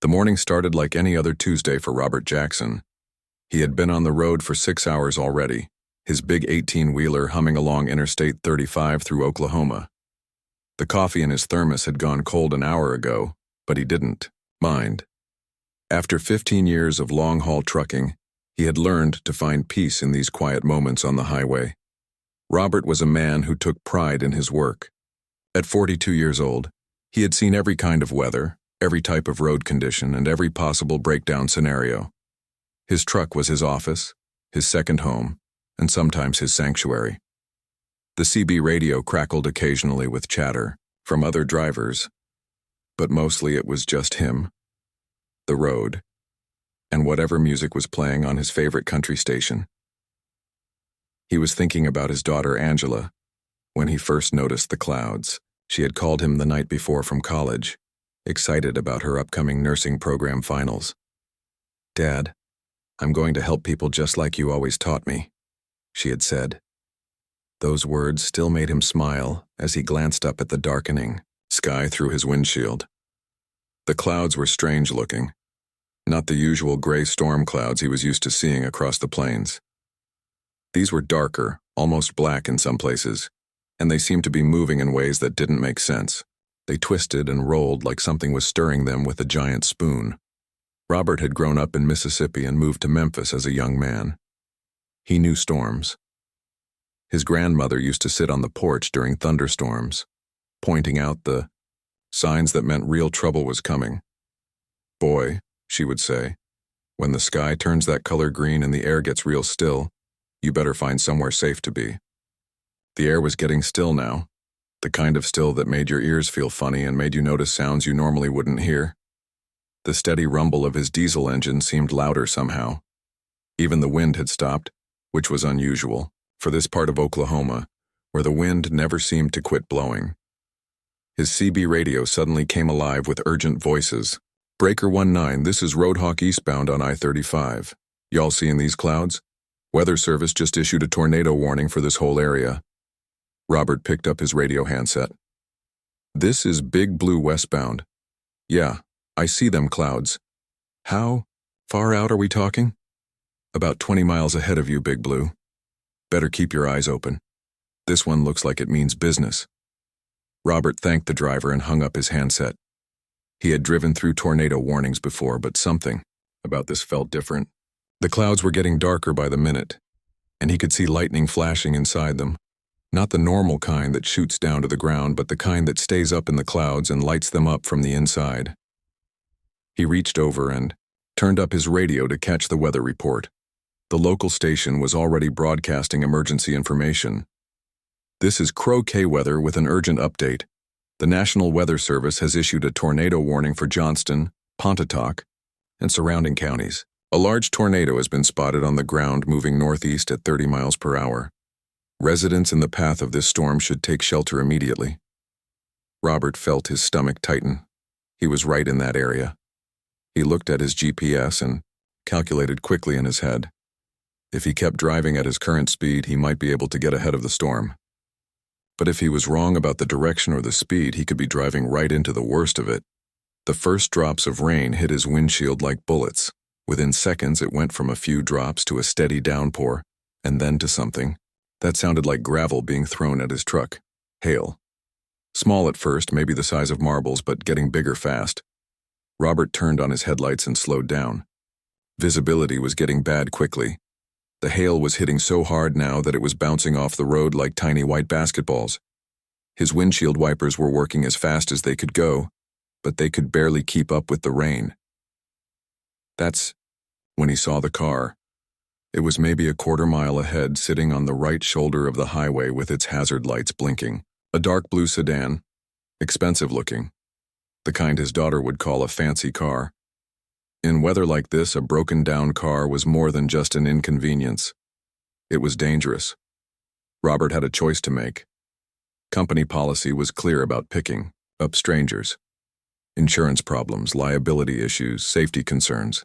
The morning started like any other Tuesday for Robert Jackson. He had been on the road for 6 hours already, his big 18-wheeler humming along Interstate 35 through Oklahoma. The coffee in his thermos had gone cold an hour ago, but he didn't mind. After 15 years of long-haul trucking, he had learned to find peace in these quiet moments on the highway. Robert was a man who took pride in his work. At 42 years old, he had seen every kind of weather, every type of road condition, and every possible breakdown scenario. His truck was his office, his second home, and sometimes his sanctuary. The CB radio crackled occasionally with chatter from other drivers, but mostly it was just him, the road, and whatever music was playing on his favorite country station. He was thinking about his daughter Angela when he first noticed the clouds. She had called him the night before from college, excited about her upcoming nursing program finals. "Dad, I'm going to help people just like you always taught me," she had said. Those words still made him smile as he glanced up at the darkening sky through his windshield. The clouds were strange looking, not the usual gray storm clouds he was used to seeing across the plains. These were darker, almost black in some places, and they seemed to be moving in ways that didn't make sense. They twisted and rolled like something was stirring them with a giant spoon. Robert had grown up in Mississippi and moved to Memphis as a young man. He knew storms. His grandmother used to sit on the porch during thunderstorms, pointing out the signs that meant real trouble was coming. "Boy," she would say, "when the sky turns that color green and the air gets real still, you better find somewhere safe to be." The air was getting still now, the kind of still that made your ears feel funny and made you notice sounds you normally wouldn't hear. The steady rumble of his diesel engine seemed louder somehow. Even the wind had stopped, which was unusual for this part of Oklahoma, where the wind never seemed to quit blowing. His CB radio suddenly came alive with urgent voices. "Breaker 19, this is Roadhawk eastbound on I-35. Y'all seeing these clouds? Weather Service just issued a tornado warning for this whole area." Robert picked up his radio handset. "This is Big Blue westbound. Yeah, I see them clouds. How far out are we talking?" "About 20 miles ahead of you, Big Blue. Better keep your eyes open. This one looks like it means business." Robert thanked the driver and hung up his handset. He had driven through tornado warnings before, but something about this felt different. The clouds were getting darker by the minute, and he could see lightning flashing inside them. Not the normal kind that shoots down to the ground, but the kind that stays up in the clouds and lights them up from the inside. He reached over and turned up his radio to catch the weather report. The local station was already broadcasting emergency information. "This is Crow K Weather with an urgent update. The National Weather Service has issued a tornado warning for Johnston, Pontotoc, and surrounding counties. A large tornado has been spotted on the ground moving northeast at 30 miles per hour. Residents in the path of this storm should take shelter immediately." Robert felt his stomach tighten. He was right in that area. He looked at his GPS and calculated quickly in his head. If he kept driving at his current speed, he might be able to get ahead of the storm. But if he was wrong about the direction or the speed, he could be driving right into the worst of it. The first drops of rain hit his windshield like bullets. Within seconds, it went from a few drops to a steady downpour, and then to something that sounded like gravel being thrown at his truck. Hail. Small at first, maybe the size of marbles, but getting bigger fast. Robert turned on his headlights and slowed down. Visibility was getting bad quickly. The hail was hitting so hard now that it was bouncing off the road like tiny white basketballs. His windshield wipers were working as fast as they could go, but they could barely keep up with the rain. That's when he saw the car. It was maybe a quarter mile ahead, sitting on the right shoulder of the highway with its hazard lights blinking. A dark blue sedan, expensive looking, the kind his daughter would call a fancy car. In weather like this, a broken-down car was more than just an inconvenience. It was dangerous. Robert had a choice to make. Company policy was clear about picking up strangers. Insurance problems, liability issues, safety concerns.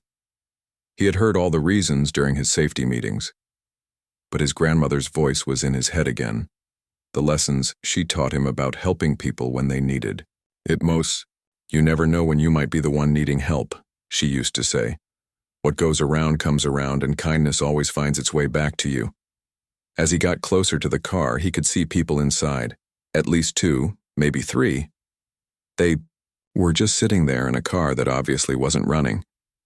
He had heard all the reasons during his safety meetings. But his grandmother's voice was in his head again. The lessons she taught him about helping people when they needed it most. You never know when you might be the one needing help. she used to say. What goes around comes around, and kindness always finds its way back to you. As he got closer to the car, he could see people inside. At least 2, maybe 3. They were just sitting there in a car that obviously wasn't running,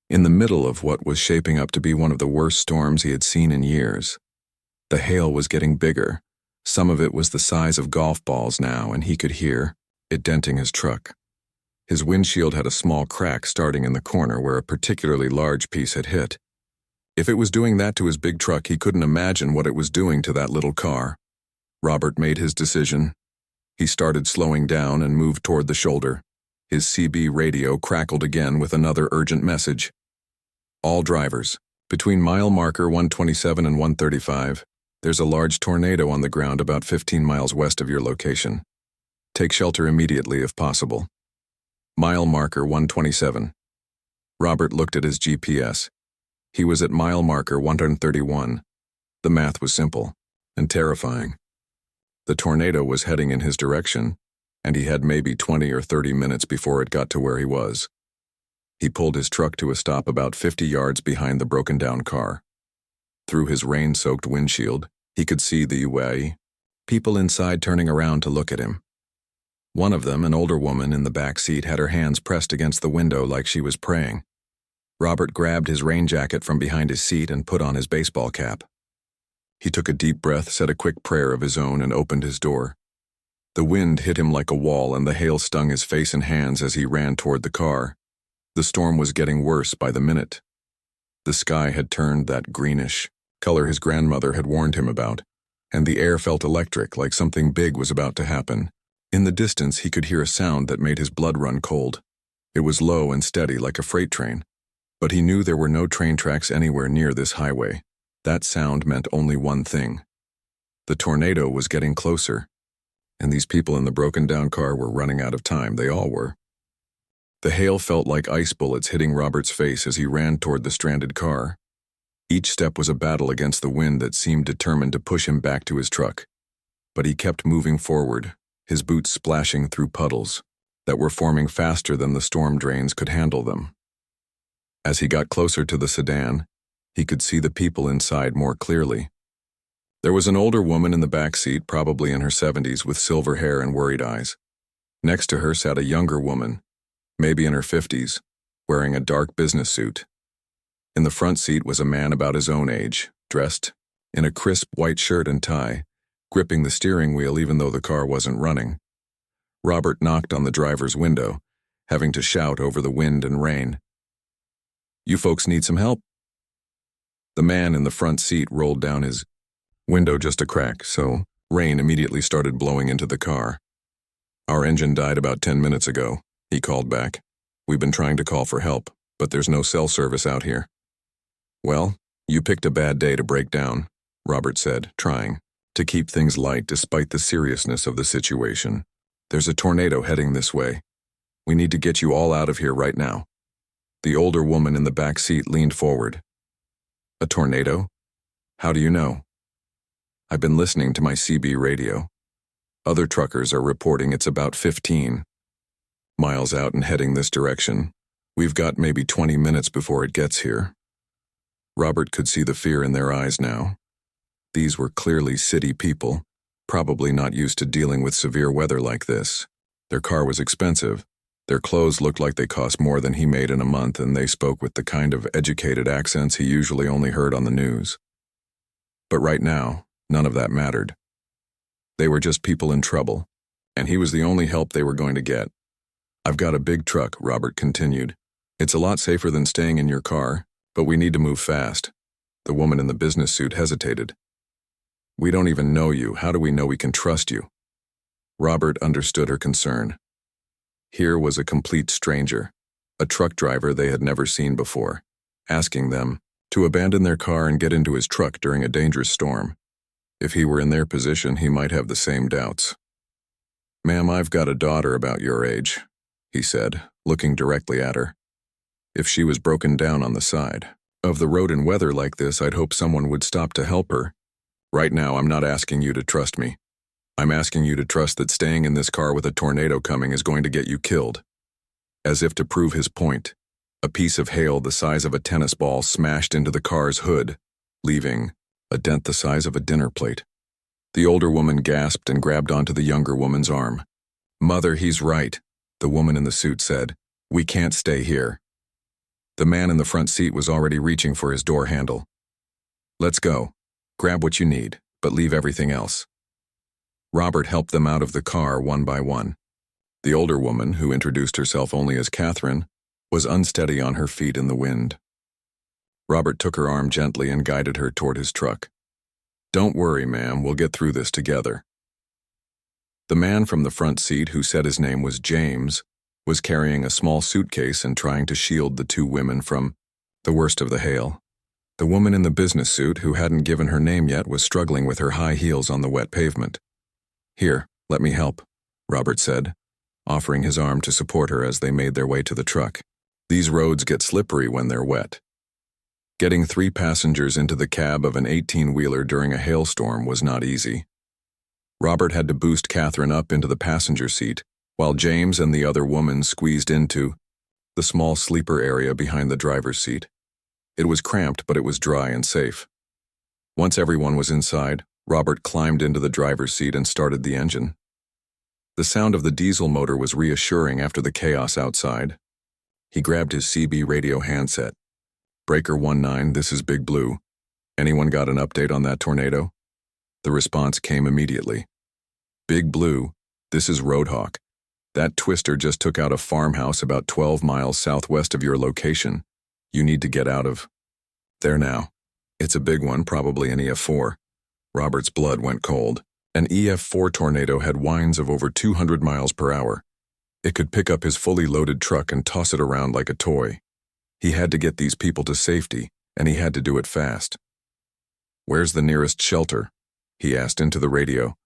in the middle of what was shaping up to be one of the worst storms he had seen in years. The hail was getting bigger. Some of it was the size of golf balls now, and he could hear it denting his truck. His windshield had a small crack starting in the corner where a particularly large piece had hit. If it was doing that to his big truck, he couldn't imagine what it was doing to that little car. Robert made his decision. He started slowing down and moved toward the shoulder. His CB radio crackled again with another urgent message. All drivers, between mile marker 127 and 135, there's a large tornado on the ground about 15 miles west of your location. Take shelter immediately if possible. Mile marker 127. Robert looked at his GPS. He was at mile marker 131. The math was simple and terrifying. The tornado was heading in his direction, and he had maybe 20 or 30 minutes before it got to where he was. He pulled his truck to a stop about 50 yards behind the broken-down car. Through his rain-soaked windshield, he could see the people inside turning around to look at him. One of them, an older woman in the back seat, had her hands pressed against the window like she was praying. Robert grabbed his rain jacket from behind his seat and put on his baseball cap. He took a deep breath, said a quick prayer of his own, and opened his door. The wind hit him like a wall, and the hail stung his face and hands as he ran toward the car. The storm was getting worse by the minute. The sky had turned that greenish color his grandmother had warned him about, and the air felt electric, like something big was about to happen. In the distance, he could hear a sound that made his blood run cold. It was low and steady, like a freight train, but he knew there were no train tracks anywhere near this highway. That sound meant only one thing. The tornado was getting closer, and these people in the broken-down car were running out of time. They all were. The hail felt like ice bullets hitting Robert's face as he ran toward the stranded car. Each step was a battle against the wind that seemed determined to push him back to his truck. But he kept moving forward, his boots splashing through puddles that were forming faster than the storm drains could handle them. As he got closer to the sedan, he could see the people inside more clearly. There was an older woman in the back seat, probably in her 70s, with silver hair and worried eyes. Next to her sat a younger woman, maybe in her 50s, wearing a dark business suit. In the front seat was a man about his own age, dressed in a crisp white shirt and tie, gripping the steering wheel even though the car wasn't running. Robert knocked on the driver's window, having to shout over the wind and rain. "You folks need some help?" The man in the front seat rolled down his window just a crack, so rain immediately started blowing into the car. "Our engine died about 10 minutes ago," he called back. "We've been trying to call for help, but there's no cell service out here." "Well, you picked a bad day to break down," Robert said, trying to keep things light despite the seriousness of the situation. "There's a tornado heading this way. We need to get you all out of here right now." The older woman in the back seat leaned forward. "A tornado? How do you know?" "I've been listening to my CB radio. Other truckers are reporting it's about 15 miles out and heading this direction. We've got maybe 20 minutes before it gets here." Robert could see the fear in their eyes now. These were clearly city people, probably not used to dealing with severe weather like this. Their car was expensive. Their clothes looked like they cost more than he made in a month, and they spoke with the kind of educated accents he usually only heard on the news. But right now, none of that mattered. They were just people in trouble, and he was the only help they were going to get. "I've got a big truck," Robert continued. "It's a lot safer than staying in your car, but we need to move fast." The woman in the business suit hesitated. "We don't even know you. How do we know we can trust you?" Robert understood her concern. Here was a complete stranger, a truck driver they had never seen before, asking them to abandon their car and get into his truck during a dangerous storm. If he were in their position, he might have the same doubts. "Ma'am, I've got a daughter about your age," he said, looking directly at her. If she was broken down on the side of the road in weather like this, I'd hope someone would stop to help her. Right now, I'm not asking you to trust me. I'm asking you to trust that staying in this car with a tornado coming is going to get you killed." As if to prove his point, A piece of hail the size of a tennis ball smashed into the car's hood, leaving a dent the size of a dinner plate. The older woman gasped and grabbed onto the younger woman's arm. "Mother, he's right," the woman in the suit said. "We can't stay here." The man in the front seat was already reaching for his door handle. "Let's go. Grab what you need, but leave everything else." Robert helped them out of the car one by one. The older woman, who introduced herself only as Catherine, was unsteady on her feet in the wind. Robert took her arm gently and guided her toward his truck. "Don't worry, ma'am, we'll get through this together." The man from the front seat, who said his name was James, was carrying a small suitcase and trying to shield the two women from the worst of the hail. The woman in the business suit, who hadn't given her name yet, was struggling with her high heels on the wet pavement. "Here, let me help," Robert said, offering his arm to support her as they made their way to the truck. These roads get slippery when they're wet. Getting 3 passengers into the cab of an 18-wheeler during a hailstorm was not easy. Robert had to boost Catherine up into the passenger seat, while James and the other woman squeezed into the small sleeper area behind the driver's seat. It was cramped, but it was dry and safe. Once everyone was inside, Robert climbed into the driver's seat and started the engine. The sound of the diesel motor was reassuring after the chaos outside. He grabbed his CB radio handset. "Breaker 19, this is Big Blue. Anyone got an update on that tornado?" The response came immediately. "Big Blue, this is Roadhawk. That twister just took out a farmhouse about 12 miles southwest of your location. You need to get out of there now. It's a big one, probably an EF4. Robert's blood went cold. An EF4 tornado had winds of over 200 miles per hour. It could pick up his fully loaded truck and toss it around like a toy. He had to get these people to safety, and he had to do it fast. "Where's the nearest shelter?" he asked into the radio.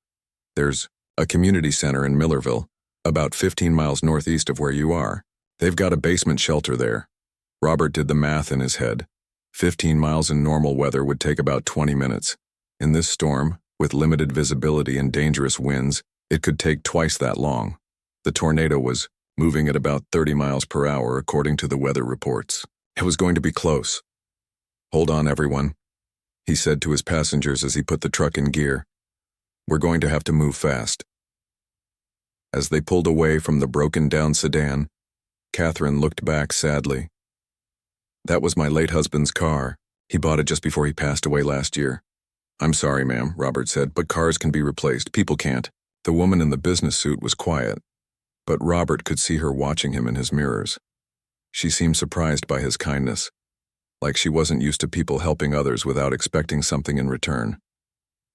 "There's a community center in Millerville, about 15 miles northeast of where you are. They've got a basement shelter there." Robert did the math in his head. 15 miles in normal weather would take about 20 minutes. In this storm, with limited visibility and dangerous winds, it could take twice that long. The tornado was moving at about 30 miles per hour according to the weather reports. It was going to be close. "Hold on, everyone," he said to his passengers as he put the truck in gear. "We're going to have to move fast." As they pulled away from the broken-down sedan, Catherine looked back sadly. "That was my late husband's car. He bought it just before he passed away last year." "I'm sorry, ma'am," Robert said, "but cars can be replaced. People can't." The woman in the business suit was quiet, but Robert could see her watching him in his mirrors. She seemed surprised by his kindness, like she wasn't used to people helping others without expecting something in return.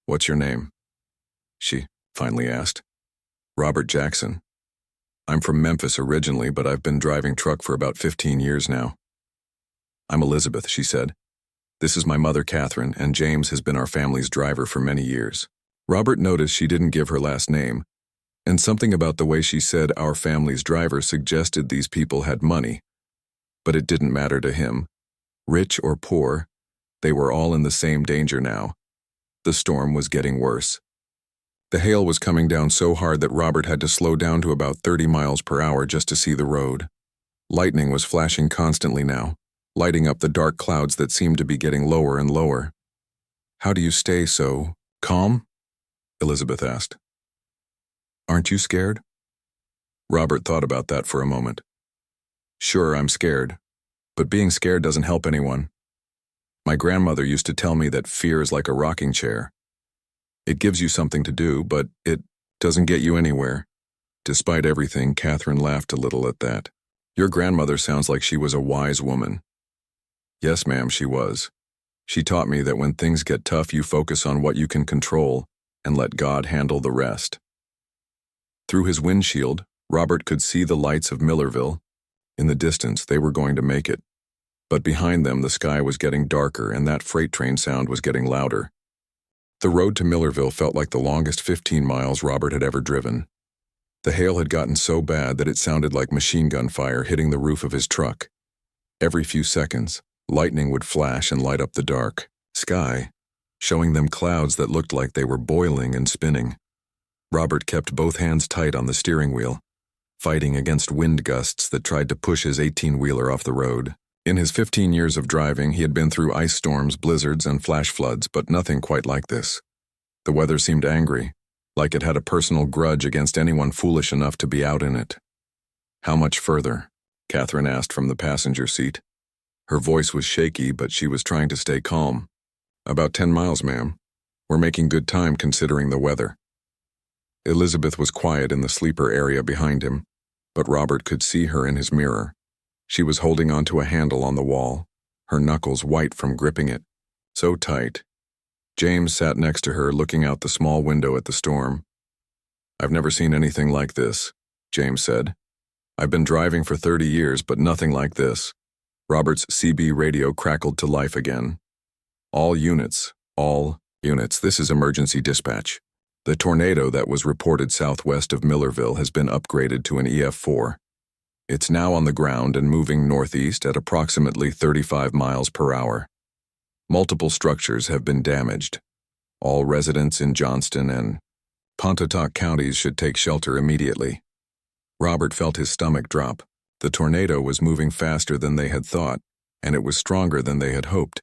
"What's your name?" she finally asked. "Robert Jackson. I'm from Memphis originally, but I've been driving truck for about 15 years now." "I'm Elizabeth," she said. "This is my mother, Catherine, and James has been our family's driver for many years." Robert noticed she didn't give her last name, and something about the way she said "our family's driver" suggested these people had money. But it didn't matter to him. Rich or poor, they were all in the same danger now. The storm was getting worse. The hail was coming down so hard that Robert had to slow down to about 30 miles per hour just to see the road. Lightning was flashing constantly now, lighting up the dark clouds that seemed to be getting lower and lower. "How do you stay so calm?" Elizabeth asked. "Aren't you scared?" Robert thought about that for a moment. "Sure, I'm scared, but being scared doesn't help anyone. My grandmother used to tell me that fear is like a rocking chair. It gives you something to do, but it doesn't get you anywhere." Despite everything, Catherine laughed a little at that. "Your grandmother sounds like she was a wise woman." "Yes, ma'am, she was. She taught me that when things get tough, you focus on what you can control and let God handle the rest." Through his windshield, Robert could see the lights of Millerville. In the distance, they were going to make it. But behind them, the sky was getting darker and that freight train sound was getting louder. The road to Millerville felt like the longest 15 miles Robert had ever driven. The hail had gotten so bad that it sounded like machine gun fire hitting the roof of his truck. Every few seconds, lightning would flash and light up the dark sky, showing them clouds that looked like they were boiling and spinning. Robert kept both hands tight on the steering wheel. fighting against wind gusts that tried to push his 18-wheeler off the road. In his 15 years of driving, he had been through ice storms, blizzards, and flash floods, but nothing quite like this. The weather seemed angry, like it had a personal grudge against anyone foolish enough to be out in it. "How much further?" Catherine asked from the passenger seat. Her voice was shaky, but she was trying to stay calm. "About 10 miles, ma'am. We're making good time considering the weather." Elizabeth was quiet in the sleeper area behind him, but Robert could see her in his mirror. She was holding onto a handle on the wall, her knuckles white from gripping it, so tight. James sat next to her, looking out the small window at the storm. "I've never seen anything like this," James said. "I've been driving for 30 years, but nothing like this." Robert's CB radio crackled to life again. All units, this is emergency dispatch. The tornado that was reported southwest of Millerville has been upgraded to an EF4. It's now on the ground and moving northeast at approximately 35 miles per hour. Multiple structures have been damaged. All residents in Johnston and Pontotoc counties should take shelter immediately. Robert felt his stomach drop. The tornado was moving faster than they had thought, and it was stronger than they had hoped.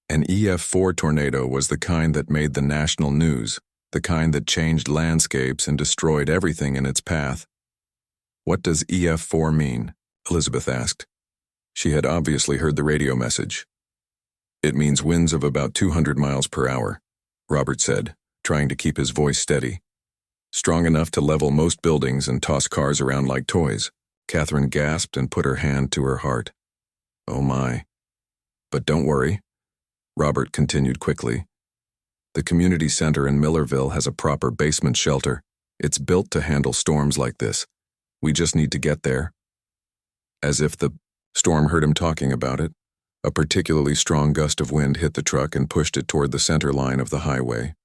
An EF4 tornado was the kind that made the national news, the kind that changed landscapes and destroyed everything in its path. "What does EF4 mean?" Elizabeth asked. She had obviously heard the radio message. "It means winds of about 200 miles per hour, Robert said, trying to keep his voice steady. "Strong enough to level most buildings and toss cars around like toys." Catherine gasped and put her hand to her heart. "Oh my. But don't worry," Robert continued quickly. "The community center in Millerville has a proper basement shelter. It's built to handle storms like this. We just need to get there." As if the storm heard him talking about it, a particularly strong gust of wind hit the truck and pushed it toward the center line of the highway.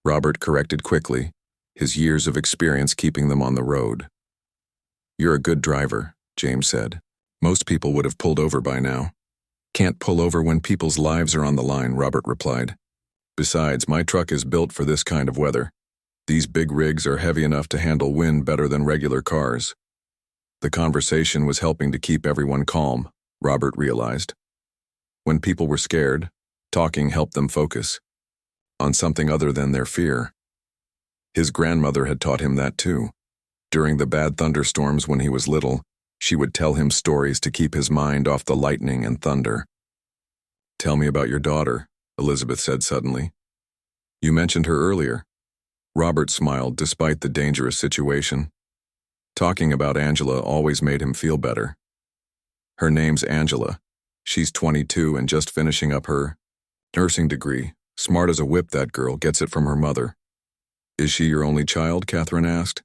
Robert corrected quickly, his years of experience keeping them on the road. "You're a good driver," James said. "Most people would have pulled over by now." "Can't pull over when people's lives are on the line," Robert replied. "Besides, my truck is built for this kind of weather. These big rigs are heavy enough to handle wind better than regular cars." The conversation was helping to keep everyone calm, Robert realized. When people were scared, talking helped them focus on something other than their fear. His grandmother had taught him that too. During the bad thunderstorms when he was little, she would tell him stories to keep his mind off the lightning and thunder. "Tell me about your daughter," Elizabeth said suddenly. "You mentioned her earlier." Robert smiled despite the dangerous situation. Talking about Angela always made him feel better. "Her name's Angela. She's 22 and just finishing up her nursing degree. Smart as a whip, that girl, gets it from her mother." "Is she your only child?" Catherine asked.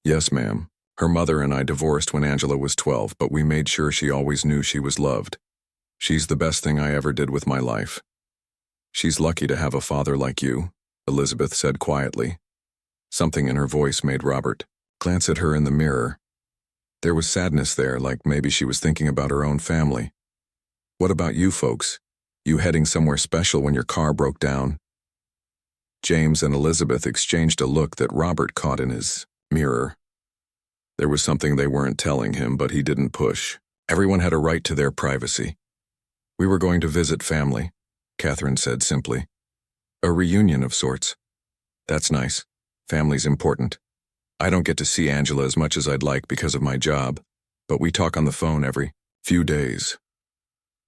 "Yes, ma'am. Her mother and I divorced when Angela was 12, but we made sure she always knew she was loved. She's the best thing I ever did with my life." "She's lucky to have a father like you," Elizabeth said quietly. Something in her voice made Robert glance at her in the mirror. There was sadness there, like maybe she was thinking about her own family. "What about you folks? You heading somewhere special when your car broke down?" James and Elizabeth exchanged a look that Robert caught in his mirror. There was something they weren't telling him, but he didn't push. Everyone had a right to their privacy. "We were going to visit family," Catherine said simply. "A reunion of sorts." "That's nice. Family's important. I don't get to see Angela as much as I'd like because of my job, but we talk on the phone every few days."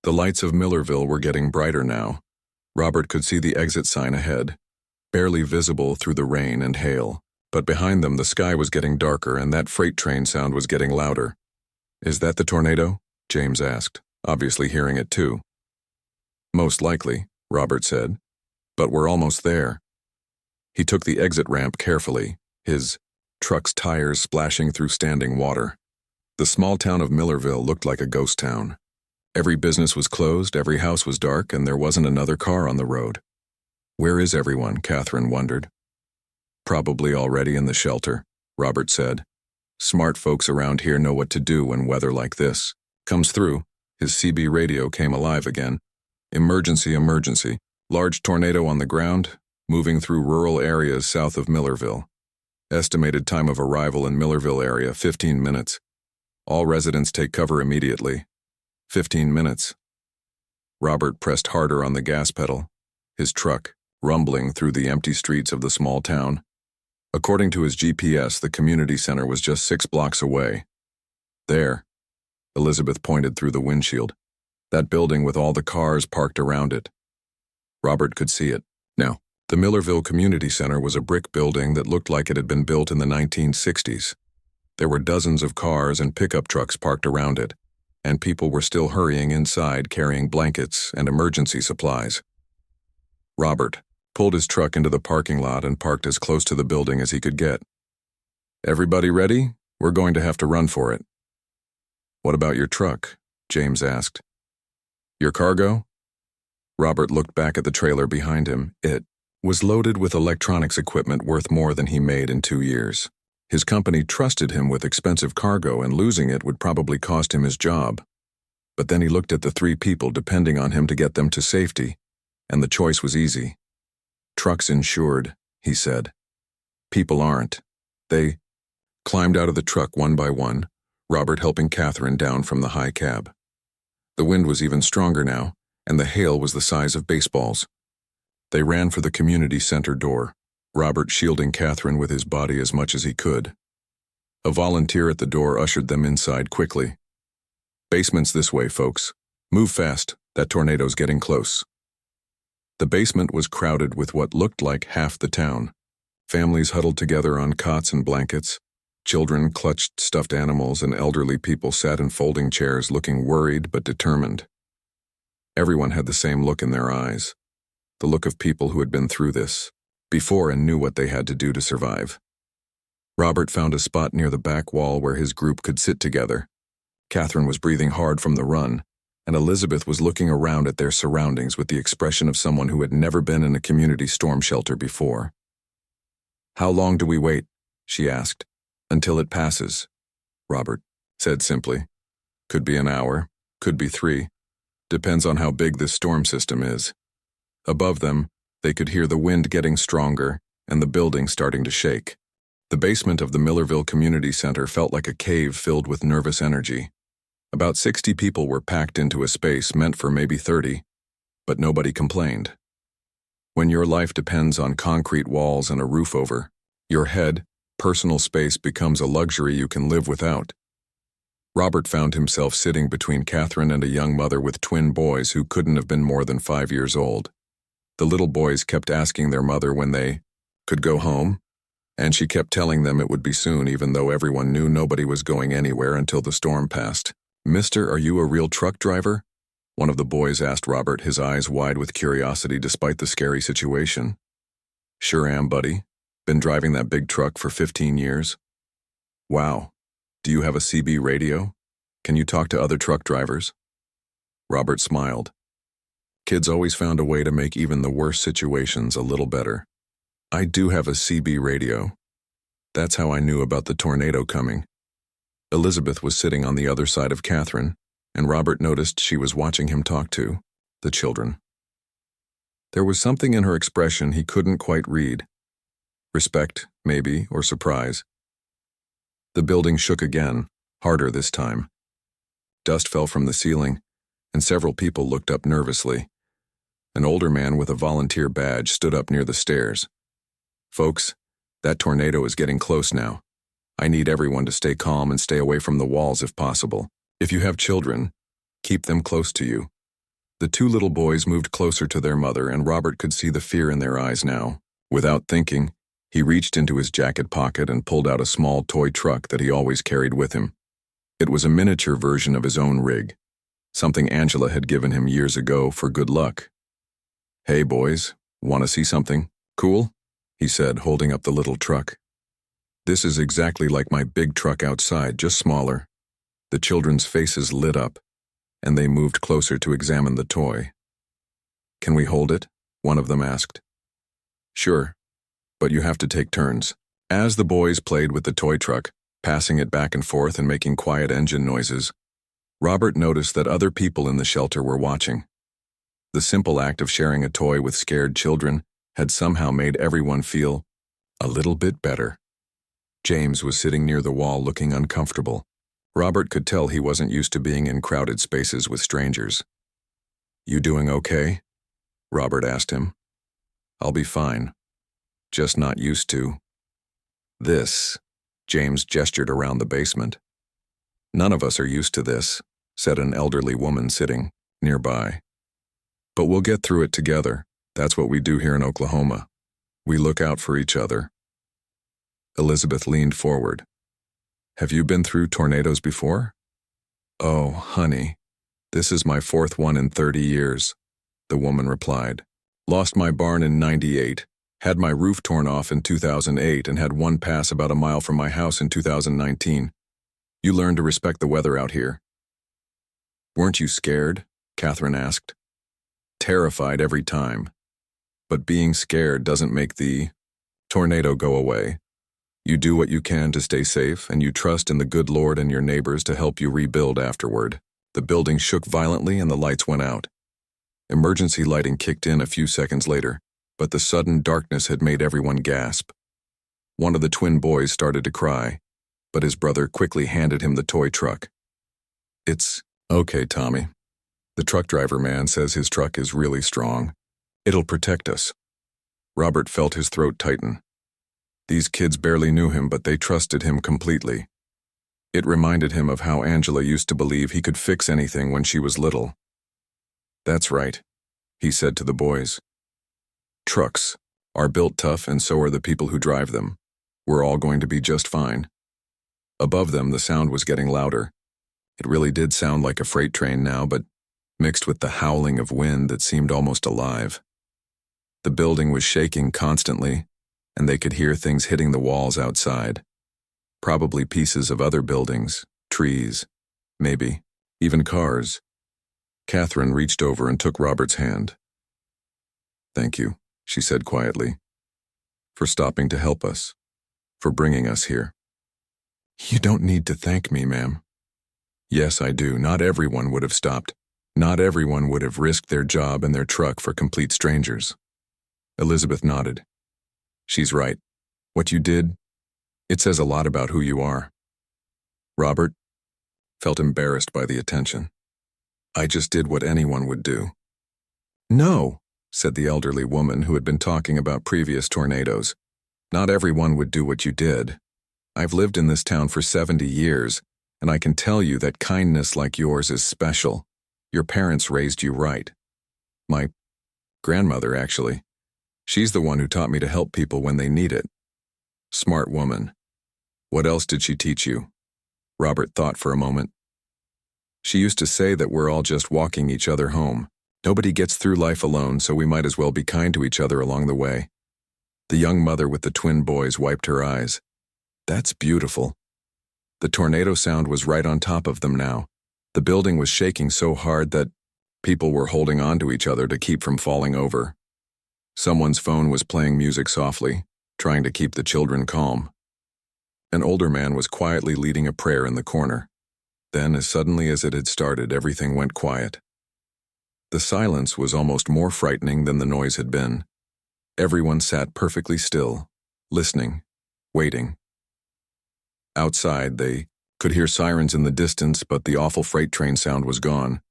The lights of Millerville were getting brighter now. Robert could see the exit sign ahead, barely visible through the rain and hail. But behind them the sky was getting darker and that freight train sound was getting louder. "Is that the tornado?" James asked, obviously hearing it too. "Most likely," Robert said. "But we're almost there." He took the exit ramp carefully, his truck's tires splashing through standing water. The small town of Millerville looked like a ghost town. Every business was closed, every house was dark, and there wasn't another car on the road. "Where is everyone?" Catherine wondered. "Probably already in the shelter," Robert said. "Smart folks around here know what to do when weather like this comes through." His CB radio came alive again. "Emergency, emergency. Large tornado on the ground, moving through rural areas south of Millerville. Estimated time of arrival in Millerville area, 15 minutes. All residents take cover immediately. 15 minutes. Robert pressed harder on the gas pedal, his truck rumbling through the empty streets of the small town. According to his GPS, the community center was just 6 blocks away. There, Elizabeth pointed through the windshield. That building with all the cars parked around it. Robert could see it. Now, the Millerville Community Center was a brick building that looked like it had been built in the 1960s. There were dozens of cars and pickup trucks parked around it, and people were still hurrying inside carrying blankets and emergency supplies. Robert pulled his truck into the parking lot and parked as close to the building as he could get. "Everybody ready? We're going to have to run for it." "What about your truck?" James asked. "Your cargo?" Robert looked back at the trailer behind him. It was loaded with electronics equipment worth more than he made in 2 years. His company trusted him with expensive cargo, and losing it would probably cost him his job. But then he looked at the 3 people depending on him to get them to safety, and the choice was easy. "Truck's insured," he said. "People aren't." They climbed out of the truck one by one, Robert helping Catherine down from the high cab. The wind was even stronger now, and the hail was the size of baseballs. They ran for the community center door, Robert shielding Catherine with his body as much as he could. A volunteer at the door ushered them inside quickly. "Basement's this way, folks. Move fast, that tornado's getting close." The basement was crowded with what looked like half the town. Families huddled together on cots and blankets. Children clutched stuffed animals, and elderly people sat in folding chairs looking worried but determined. Everyone had the same look in their eyes, the look of people who had been through this before and knew what they had to do to survive. Robert found a spot near the back wall where his group could sit together. Catherine was breathing hard from the run, and Elizabeth was looking around at their surroundings with the expression of someone who had never been in a community storm shelter before. "How long do we wait?" she asked. "Until it passes," Robert said simply. "Could be an hour, could be 3. Depends on how big this storm system is." Above them, they could hear the wind getting stronger and the building starting to shake. The basement of the Millerville Community Center felt like a cave filled with nervous energy. About 60 people were packed into a space meant for maybe 30, but nobody complained. When your life depends on concrete walls and a roof over your head, personal space becomes a luxury you can live without. Robert found himself sitting between Catherine and a young mother with twin boys who couldn't have been more than 5 years old. The little boys kept asking their mother when they could go home, and she kept telling them it would be soon, even though everyone knew nobody was going anywhere until the storm passed. "Mister, are you a real truck driver?" one of the boys asked Robert, his eyes wide with curiosity despite the scary situation. "Sure am, buddy. Been driving that big truck for 15 years. "Wow. Do you have a CB radio? Can you talk to other truck drivers?" Robert smiled. Kids always found a way to make even the worst situations a little better. "I do have a CB radio. That's how I knew about the tornado coming." Elizabeth was sitting on the other side of Catherine, and Robert noticed she was watching him talk to the children. There was something in her expression he couldn't quite read. Respect, maybe, or surprise. The building shook again, harder this time. Dust fell from the ceiling, and several people looked up nervously. An older man with a volunteer badge stood up near the stairs. "Folks, that tornado is getting close now. I need everyone to stay calm and stay away from the walls if possible. If you have children, keep them close to you." The 2 little boys moved closer to their mother, and Robert could see the fear in their eyes now. Without thinking, he reached into his jacket pocket and pulled out a small toy truck that he always carried with him. It was a miniature version of his own rig, something Angela had given him years ago for good luck. "Hey boys, want to see something cool?" he said, holding up the little truck. "This is exactly like my big truck outside, just smaller." The children's faces lit up, and they moved closer to examine the toy. "Can we hold it?" one of them asked. "Sure, but you have to take turns." As the boys played with the toy truck, passing it back and forth and making quiet engine noises, Robert noticed that other people in the shelter were watching. The simple act of sharing a toy with scared children had somehow made everyone feel a little bit better. James was sitting near the wall looking uncomfortable. Robert could tell he wasn't used to being in crowded spaces with strangers. "You doing okay?" Robert asked him. "I'll be fine. Just not used to this." James gestured around the basement. "None of us are used to this," said an elderly woman sitting nearby. "But we'll get through it together. That's what we do here in Oklahoma. We look out for each other." Elizabeth leaned forward. "Have you been through tornadoes before?" "Oh, honey, this is my fourth one in 30 years, the woman replied. "Lost my barn in 98, had my roof torn off in 2008, and had one pass about a mile from my house in 2019. You learn to respect the weather out here." "Weren't you scared?" Catherine asked. "Terrified every time. But being scared doesn't make the tornado go away. You do what you can to stay safe, and you trust in the good Lord and your neighbors to help you rebuild afterward." The building shook violently and the lights went out. Emergency lighting kicked in a few seconds later, but the sudden darkness had made everyone gasp. One of the twin boys started to cry, but his brother quickly handed him the toy truck. "It's okay, Tommy. The truck driver man says his truck is really strong. It'll protect us." Robert felt his throat tighten. These kids barely knew him, but they trusted him completely. It reminded him of how Angela used to believe he could fix anything when she was little. "That's right," he said to the boys. "Trucks are built tough, and so are the people who drive them. We're all going to be just fine." Above them, the sound was getting louder. It really did sound like a freight train now, but mixed with the howling of wind that seemed almost alive. The building was shaking constantly, and they could hear things hitting the walls outside. Probably pieces of other buildings, trees, maybe even cars. Catherine reached over and took Robert's hand. "Thank you," she said quietly, "for stopping to help us, for bringing us here." "You don't need to thank me, ma'am." "Yes, I do. Not everyone would have stopped. Not everyone would have risked their job and their truck for complete strangers." Elizabeth nodded. "She's right. What you did, it says a lot about who you are." Robert felt embarrassed by the attention. "I just did what anyone would do." "No," said the elderly woman who had been talking about previous tornadoes. "Not everyone would do what you did. I've lived in this town for 70 years, and I can tell you that kindness like yours is special. Your parents raised you right. My grandmother, actually. She's the one who taught me to help people when they need it." "Smart woman. What else did she teach you?" Robert thought for a moment. "She used to say that we're all just walking each other home. Nobody gets through life alone, so we might as well be kind to each other along the way." The young mother with the twin boys wiped her eyes. "That's beautiful." The tornado sound was right on top of them now. The building was shaking so hard that people were holding on to each other to keep from falling over. Someone's phone was playing music softly, trying to keep the children calm. An older man was quietly leading a prayer in the corner. Then, as suddenly as it had started, everything went quiet. The silence was almost more frightening than the noise had been. Everyone sat perfectly still, listening, waiting. Outside, they could hear sirens in the distance, but the awful freight train sound was gone.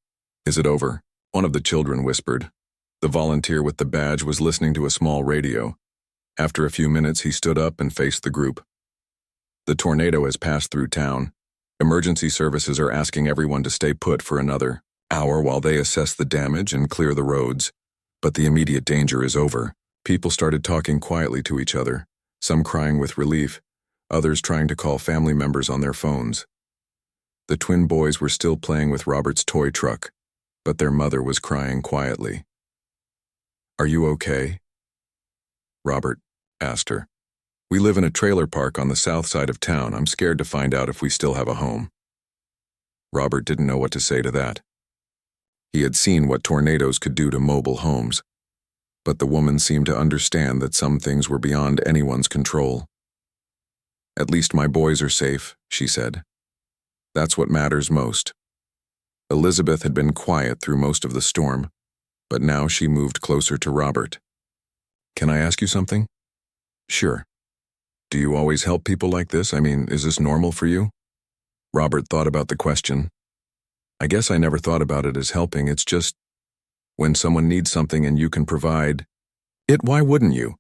"Is it over?" one of the children whispered. The volunteer with the badge was listening to a small radio. After a few minutes, he stood up and faced the group. "The tornado has passed through town. Emergency services are asking everyone to stay put for another hour while they assess the damage and clear the roads. But the immediate danger is over." People started talking quietly to each other, some crying with relief, others trying to call family members on their phones. The twin boys were still playing with Robert's toy truck, but their mother was crying quietly. "Are you okay?" Robert asked her. "We live in a trailer park on the south side of town. I'm scared to find out if we still have a home." Robert didn't know what to say to that. He had seen what tornadoes could do to mobile homes, but the woman seemed to understand that some things were beyond anyone's control. "At least my boys are safe," she said. "That's what matters most." Elizabeth had been quiet through most of the storm, but now she moved closer to Robert. "Can I ask you something?" "Sure." Do you always help people like this? I mean, is this normal for you? Robert thought about the question. I guess I never thought about it as helping. It's just when someone needs something and you can provide it, why wouldn't you?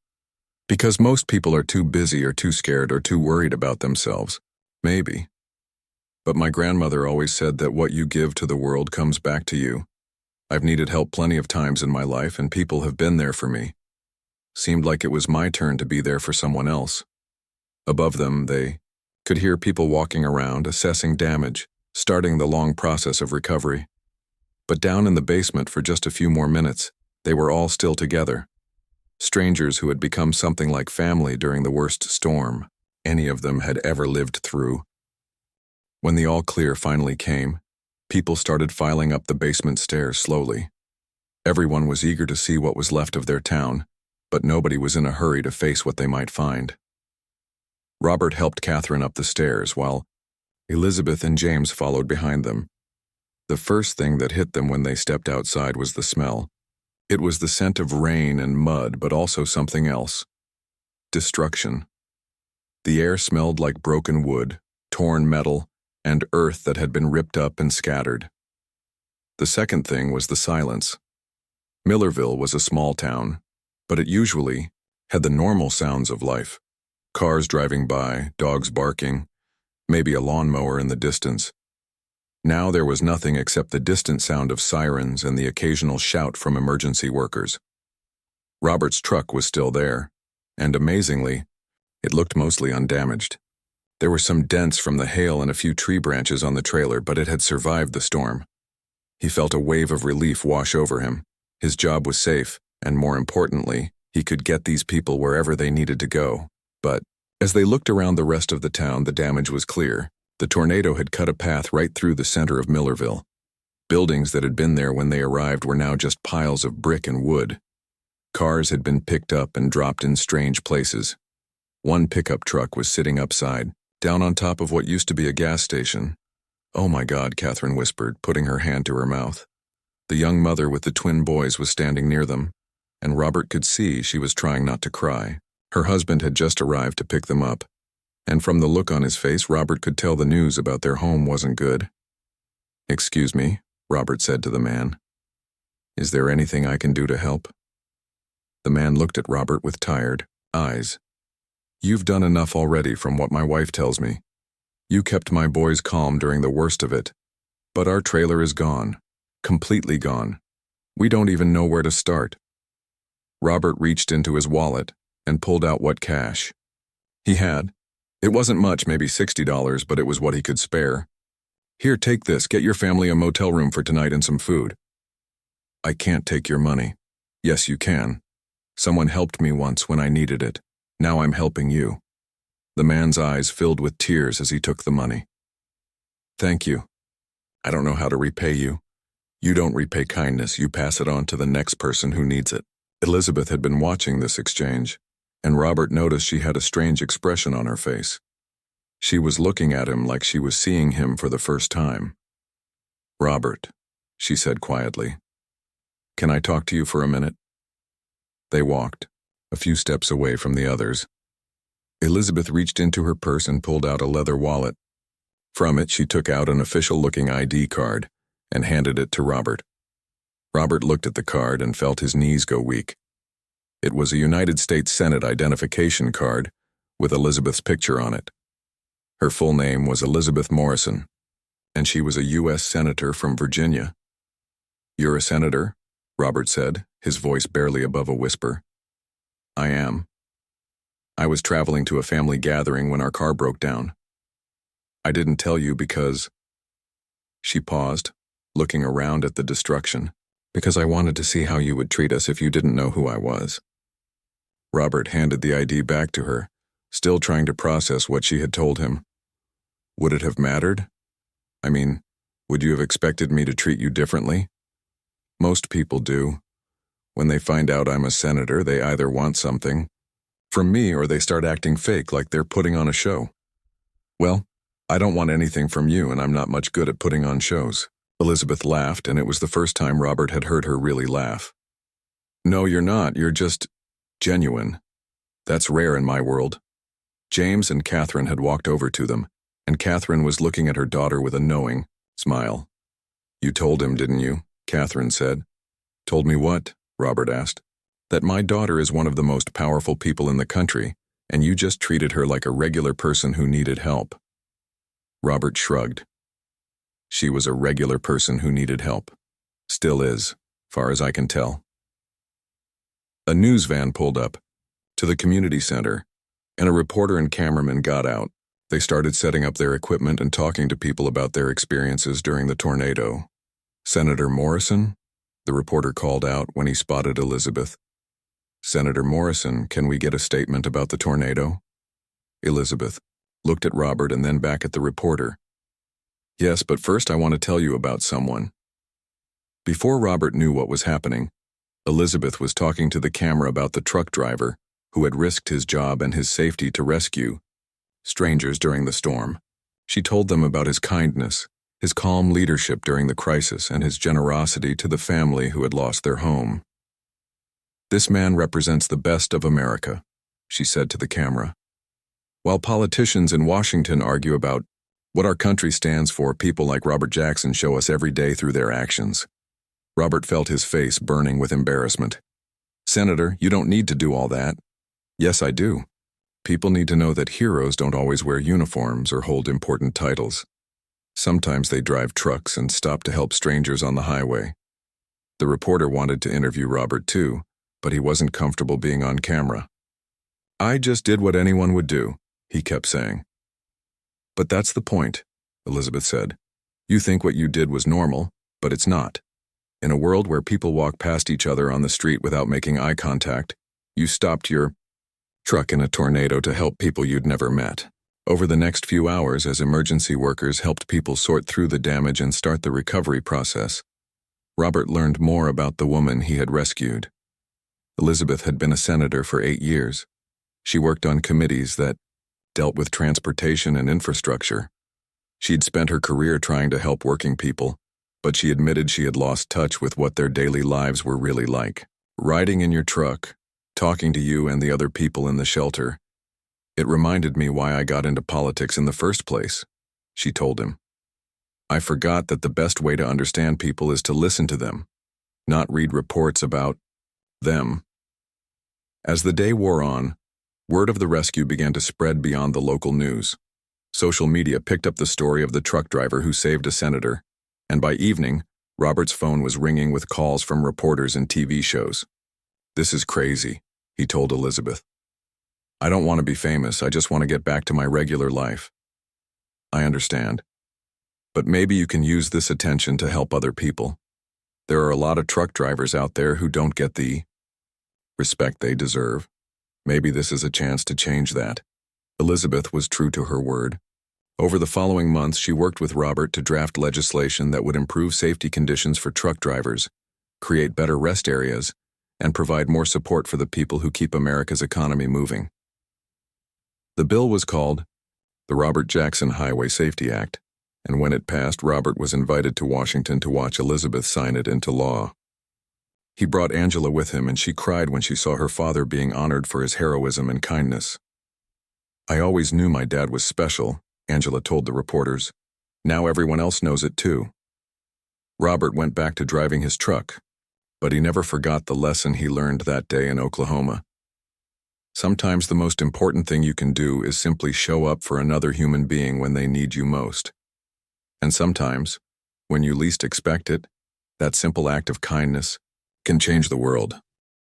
Because most people are too busy or too scared or too worried about themselves. Maybe. But my grandmother always said that what you give to the world comes back to you. I've needed help plenty of times in my life, and people have been there for me. Seemed like it was my turn to be there for someone else. Above them, they could hear people walking around, assessing damage, starting the long process of recovery. But down in the basement for just a few more minutes, they were all still together. Strangers who had become something like family during the worst storm any of them had ever lived through. When the all clear finally came, people started filing up the basement stairs slowly. Everyone was eager to see what was left of their town, but nobody was in a hurry to face what they might find. Robert helped Catherine up the stairs while Elizabeth and James followed behind them. The first thing that hit them when they stepped outside was the smell. It was the scent of rain and mud, but also something else. Destruction. The air smelled like broken wood, torn metal, and earth that had been ripped up and scattered. The second thing was the silence. Millerville was a small town, but it usually had the normal sounds of life. Cars driving by, dogs barking, maybe a lawnmower in the distance. Now there was nothing except the distant sound of sirens and the occasional shout from emergency workers. Robert's truck was still there, and amazingly, it looked mostly undamaged. There were some dents from the hail and a few tree branches on the trailer, but it had survived the storm. He felt a wave of relief wash over him. His job was safe, and more importantly, he could get these people wherever they needed to go. But as they looked around the rest of the town, the damage was clear. The tornado had cut a path right through the center of Millerville. Buildings that had been there when they arrived were now just piles of brick and wood. Cars had been picked up and dropped in strange places. One pickup truck was sitting upside, down on top of what used to be a gas station. "Oh my God," Catherine whispered, putting her hand to her mouth. The young mother with the twin boys was standing near them, and Robert could see she was trying not to cry. Her husband had just arrived to pick them up, and from the look on his face, Robert could tell the news about their home wasn't good. "Excuse me," Robert said to the man. "Is there anything I can do to help?" The man looked at Robert with tired eyes. "You've done enough already from what my wife tells me. You kept my boys calm during the worst of it. But our trailer is gone. Completely gone. We don't even know where to start." Robert reached into his wallet and pulled out what cash he had. It wasn't much, maybe $60, but it was what he could spare. "Here, take this. Get your family a motel room for tonight and some food." "I can't take your money." "Yes, you can. Someone helped me once when I needed it. Now I'm helping you." The man's eyes filled with tears as he took the money. "Thank you. I don't know how to repay you. You don't repay kindness, you pass it on to the next person who needs it." Elizabeth had been watching this exchange, and Robert noticed she had a strange expression on her face. She was looking at him like she was seeing him for the first time. "Robert," she said quietly, "can I talk to you for a minute?" They walked, a few steps away from the others. Elizabeth reached into her purse and pulled out a leather wallet. From it, she took out an official-looking ID card and handed it to Robert. Robert looked at the card and felt his knees go weak. It was a United States Senate identification card with Elizabeth's picture on it. Her full name was Elizabeth Morrison, and she was a U.S. Senator from Virginia. "You're a senator?" Robert said, his voice barely above a whisper. "I am. I was traveling to a family gathering when our car broke down. I didn't tell you because..." She paused, looking around at the destruction. "Because I wanted to see how you would treat us if you didn't know who I was." Robert handed the ID back to her, still trying to process what she had told him. "Would it have mattered? I mean, would you have expected me to treat you differently? Most people do. When they find out I'm a senator, they either want something from me or they start acting fake like they're putting on a show. Well, I don't want anything from you, and I'm not much good at putting on shows." Elizabeth laughed, and it was the first time Robert had heard her really laugh. "No, you're not. You're just genuine. That's rare in my world." James and Catherine had walked over to them, and Catherine was looking at her daughter with a knowing smile. "You told him, didn't you?" Catherine said. "Told me what?" Robert asked. "That my daughter is one of the most powerful people in the country, and you just treated her like a regular person who needed help." Robert shrugged. She was a regular person who needed help. Still is, far as I can tell. A news van pulled up to the community center, and a reporter and cameraman got out. They started setting up their equipment and talking to people about their experiences during the tornado. "Senator Morrison?" the reporter called out when he spotted Elizabeth. "Senator Morrison, can we get a statement about the tornado?" Elizabeth looked at Robert and then back at the reporter. "Yes, but first I want to tell you about someone." Before Robert knew what was happening, Elizabeth was talking to the camera about the truck driver who had risked his job and his safety to rescue strangers during the storm. She told them about his kindness, his calm leadership during the crisis, and his generosity to the family who had lost their home. "This man represents the best of America," she said to the camera. "While politicians in Washington argue about what our country stands for, people like Robert Jackson show us every day through their actions." Robert felt his face burning with embarrassment. "Senator, you don't need to do all that." "Yes, I do. People need to know that heroes don't always wear uniforms or hold important titles. Sometimes they drive trucks and stop to help strangers on the highway." The reporter wanted to interview Robert too, but he wasn't comfortable being on camera. "I just did what anyone would do," he kept saying. "But that's the point," Elizabeth said. "You think what you did was normal, but it's not. In a world where people walk past each other on the street without making eye contact, you stopped your truck in a tornado to help people you'd never met." Over the next few hours, as emergency workers helped people sort through the damage and start the recovery process, Robert learned more about the woman he had rescued. Elizabeth had been a senator for 8 years. She worked on committees that dealt with transportation and infrastructure. She'd spent her career trying to help working people, but she admitted she had lost touch with what their daily lives were really like. "Riding in your truck, talking to you and the other people in the shelter. It reminded me why I got into politics in the first place," she told him. "I forgot that the best way to understand people is to listen to them, not read reports about them." As the day wore on, word of the rescue began to spread beyond the local news. Social media picked up the story of the truck driver who saved a senator, and by evening, Robert's phone was ringing with calls from reporters and TV shows. "This is crazy," he told Elizabeth. "I don't want to be famous, I just want to get back to my regular life." "I understand. But maybe you can use this attention to help other people. There are a lot of truck drivers out there who don't get the respect they deserve. Maybe this is a chance to change that." Elizabeth was true to her word. Over the following months, she worked with Robert to draft legislation that would improve safety conditions for truck drivers, create better rest areas, and provide more support for the people who keep America's economy moving. The bill was called the Robert Jackson Highway Safety Act, and when it passed, Robert was invited to Washington to watch Elizabeth sign it into law. He brought Angela with him, and she cried when she saw her father being honored for his heroism and kindness. "I always knew my dad was special," Angela told the reporters. "Now everyone else knows it too." Robert went back to driving his truck, but he never forgot the lesson he learned that day in Oklahoma. Sometimes the most important thing you can do is simply show up for another human being when they need you most. And sometimes, when you least expect it, that simple act of kindness can change the world.